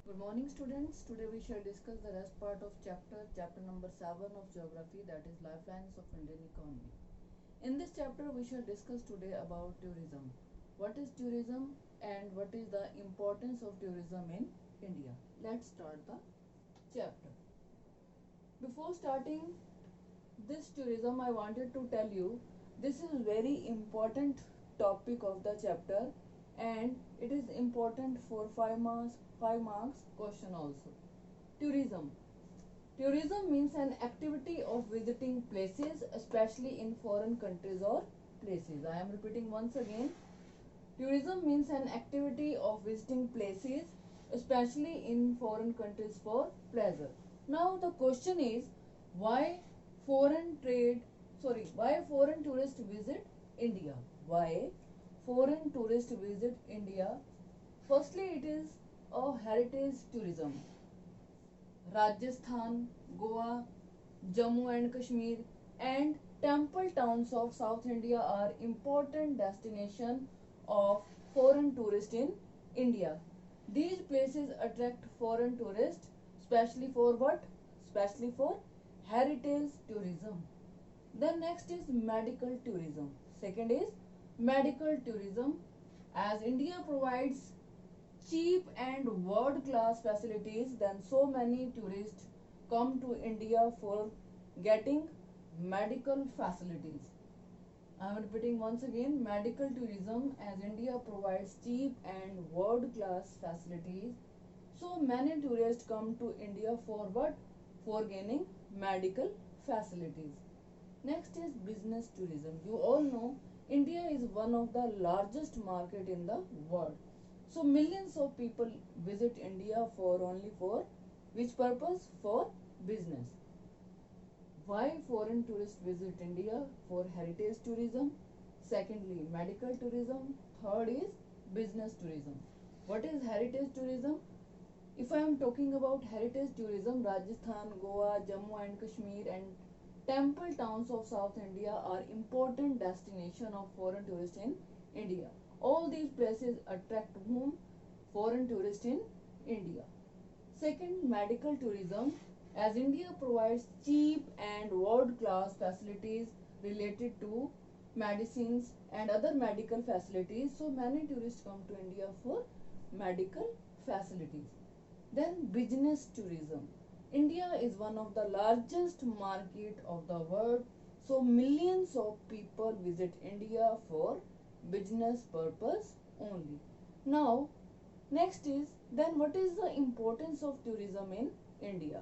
Good morning students. Today we shall discuss the rest part of chapter number 7 of geography, that is lifelines of Indian economy. In this chapter we shall discuss today about tourism. What is tourism and what is the importance of tourism in India? Let's start the chapter. Before starting this tourism, I wanted to tell you this is very important topic of the chapter, and it is important for 5 marks question also. Tourism. Tourism means an activity of visiting places, especially in foreign countries or places. I am repeating once again. Tourism means an activity of visiting places, especially in foreign countries for pleasure. Now the question is, why why foreign tourists visit India? Why foreign tourists visit India? Firstly, it is a heritage tourism. Rajasthan, Goa, Jammu and Kashmir and temple towns of South India are important destinations of foreign tourists in India. These places attract foreign tourists, especially for what? Especially for heritage tourism. The next is medical tourism. Second is medical tourism. As India provides cheap and world class facilities, then so many tourists come to India for getting medical facilities. I am repeating once again, medical tourism. As India provides cheap and world class facilities, so many tourists come to India for what? For gaining medical facilities. Next is business tourism. You all know India is one of the largest market in the world. So millions of people visit India for only for which purpose? For business. Why foreign tourists visit India? For heritage tourism. Secondly, medical tourism. Third is business tourism. What is heritage tourism? If I am talking about heritage tourism, Rajasthan, Goa, Jammu and Kashmir and temple towns of South India are important destination of foreign tourists in India. All these places attract whom? Foreign tourists in India. Second, medical tourism. As India provides cheap and world class facilities related to medicines and other medical facilities, so many tourists come to India for medical facilities. Then business tourism. India is one of the largest market of the world, so millions of people visit India for business purpose only. Now, next is, then what is the importance of tourism in India?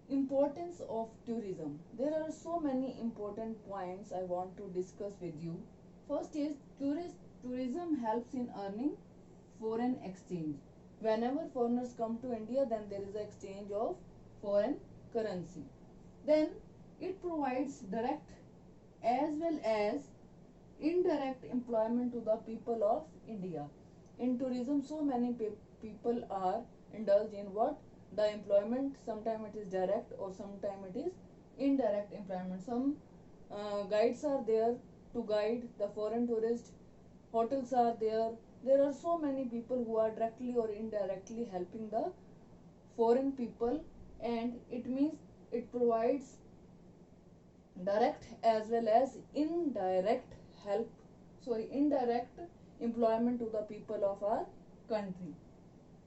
Importance of tourism. There are so many important points I want to discuss with you. First is tourism helps in earning foreign exchange. Whenever foreigners come to India, then there is an exchange of foreign currency. Then it provides direct as well as indirect employment to the people of India. In tourism, so many people are indulged in what? The employment. Sometimes it is direct or sometimes it is indirect employment. Some guides are there to guide the foreign tourist. Hotels are there. There are so many people who are directly or indirectly helping the foreign people, and it means it provides direct as well as indirect employment to the people of our country.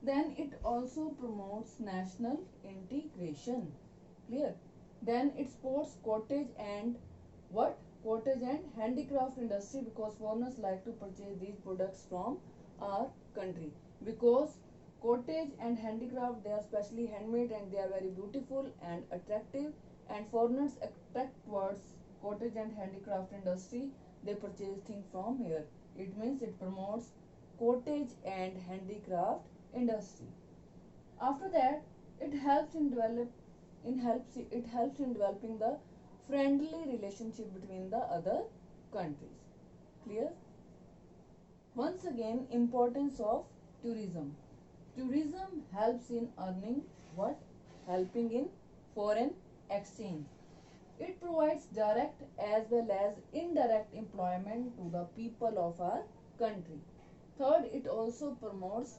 Then it also promotes national integration. Clear? Then it supports cottage and what? Cottage and handicraft industry, because foreigners like to purchase these products from our country, because cottage and handicraft, they are specially handmade and they are very beautiful and attractive, and foreigners attract towards cottage and handicraft industry. They purchase things from here. It means it promotes cottage and handicraft industry. After that, it helps in developing the friendly relationship between the other countries. Clear? Once again, importance of tourism. Tourism helps in earning what? Helping in foreign exchange. It provides direct as well as indirect employment to the people of our country. Third, it also promotes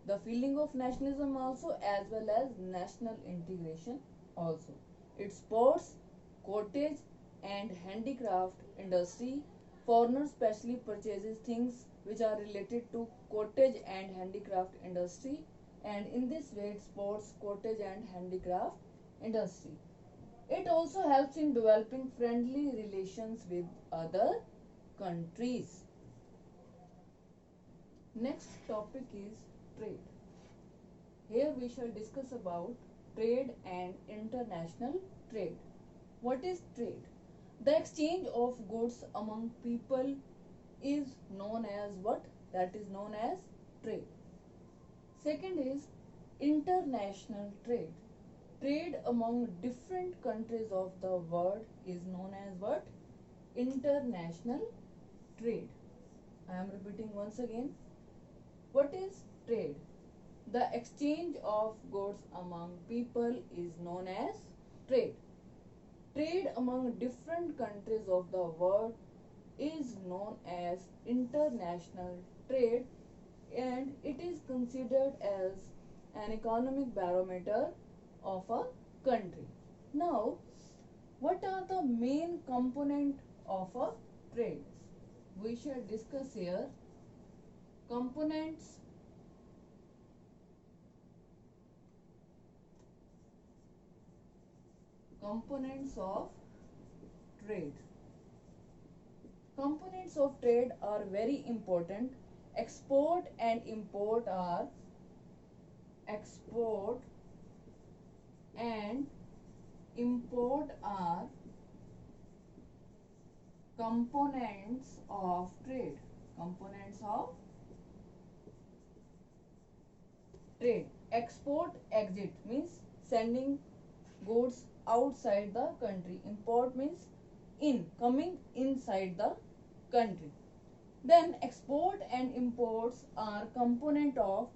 the feeling of nationalism also, as well as national integration also. It supports cottage and handicraft industry. Foreigners specially purchases things which are related to cottage and handicraft industry, and in this way it supports cottage and handicraft industry. It also helps in developing friendly relations with other countries. Next topic is trade. Here we shall discuss about trade and international trade. What is trade? The exchange of goods among people is known as what? That is known as trade. Second is international trade. Trade among different countries of the world is known as what? International trade. I am repeating once again. What is trade? The exchange of goods among people is known as trade. Trade among different countries of the world is known as international trade, and it is considered as an economic barometer of a country. Now, what are the main component of a trade? We shall discuss here components of trade. Components of trade are very important. Export and import are components of trade. Components of trade. Export, exit means sending goods outside the country. Import means coming inside the country. Then export and imports are component of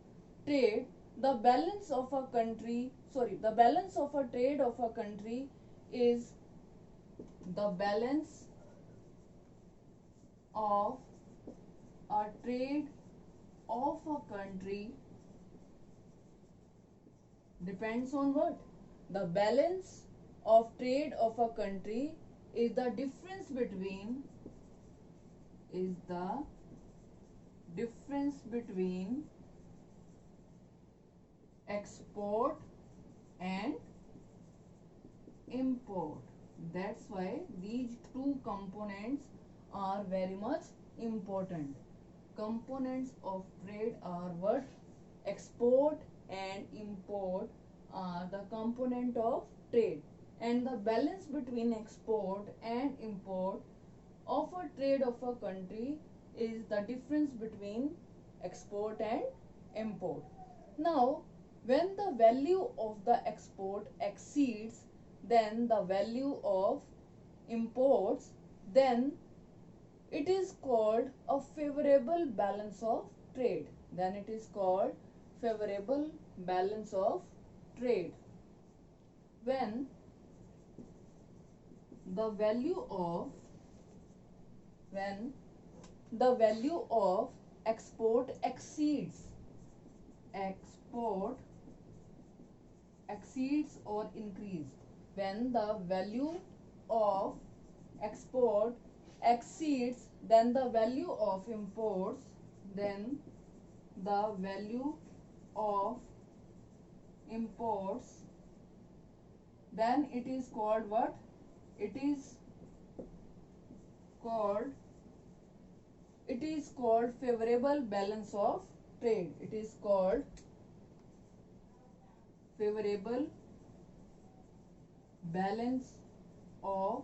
trade. The balance of a country, the balance of a trade of a country is the balance of a trade of a country depends on what? The balance of trade of a country is the difference between export and import. That's why these two components are very much important. Components of trade are what? Export and import are the component of trade, and the balance between export and import of a trade of a country is the difference between export and import. Now, when the value of the export exceeds then the value of imports, then it is called a favorable balance of trade. Then it is called favorable balance of trade. When the value of export exceeds or increase, when the value of export exceeds then the value of imports, then the value of imports, then it is called what? It is called favorable balance of trade. It is called favorable balance of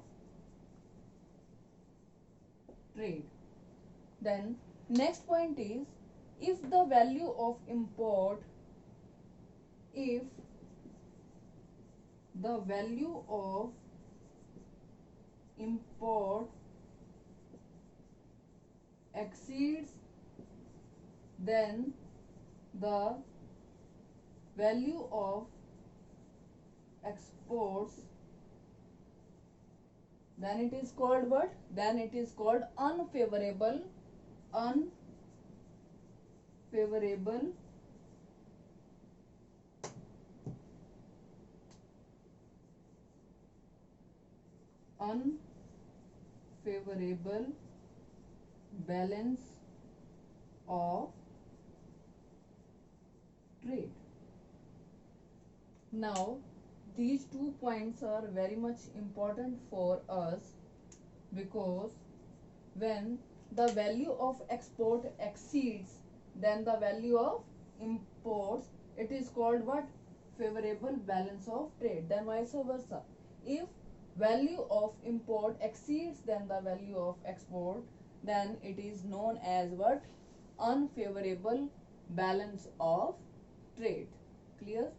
trade. Then next point is, if the value of import exceeds then the value of exports, then it is called what? Then it is called unfavorable unfavorable balance of trade. Now, these 2 points are very much important for us because when the value of export exceeds then the value of imports, it is called what? Favorable balance of trade. Then vice versa. If value of import exceeds then the value of export, then it is known as what? Unfavorable balance of trade. Clear?